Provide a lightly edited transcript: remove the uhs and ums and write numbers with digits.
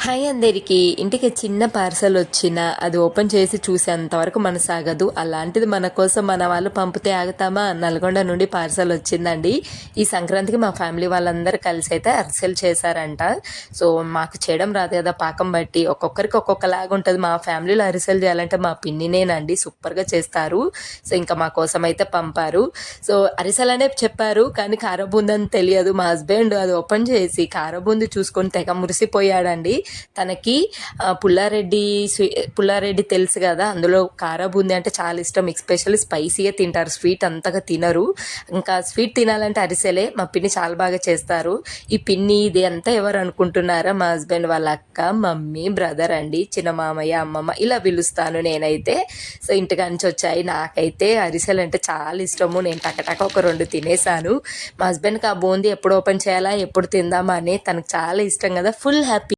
Hi అందరికీ. ఇంటికి చిన్న పార్సల్ వచ్చినా అది ఓపెన్ చేసి చూసేంత వరకు మనసాగదు. అలాంటిది మన కోసం మన వాళ్ళు పంపితే ఆగుతామా? నల్గొండ నుండి పార్సల్ వచ్చిందండి. ఈ సంక్రాంతికి మా ఫ్యామిలీ వాళ్ళందరూ కలిసి అయితే అరిసెలు చేశారంట. సో మాకు చేయడం రాదు కదా పాకం బట్టి. ఒక్కొక్కరికి ఒక్కొక్కలాగా ఉంటుంది. మా ఫ్యామిలీలో అరిసెలు చేయాలంటే మా పిన్నినేనండి సూపర్గా చేస్తారు. సో ఇంకా మా కోసం అయితే పంపారు. సో అరిసెలనే చెప్పారు కానీ కారబూంది అని తెలియదు. మా హస్బెండ్ అది ఓపెన్ చేసి కారబూంది చూసుకొని తెగ మురిసిపోయాడండి. తనకి పుల్లారెడ్డి తెలుసు కదా, అందులో కారా బూందీ అంటే చాలా ఇష్టం. ఎస్పెషల్లీ స్పైసీగా తింటారు, స్వీట్ అంతగా తినరు. ఇంకా స్వీట్ తినాలంటే అరిసెలే. మా పిన్ని చాలా బాగా చేస్తారు. ఈ పిన్ని ఇది అంతా ఎవరు అనుకుంటున్నారా? మా హస్బెండ్ వాళ్ళ అక్క, మమ్మీ, బ్రదర్ అండి. చిన్న మామయ్య, అమ్మమ్మ ఇలా పిలుస్తాను నేనైతే. సో ఇంటికా నుంచి వచ్చాయి. నాకైతే అరిసెలు అంటే చాలా ఇష్టము. నేను టకటక ఒక 2 తినేసాను. మా హస్బెండ్కి ఆ బూందీ ఎప్పుడు ఓపెన్ చేయాలా, ఎప్పుడు తిందామా అని. తనకు చాలా ఇష్టం కదా. Full happy.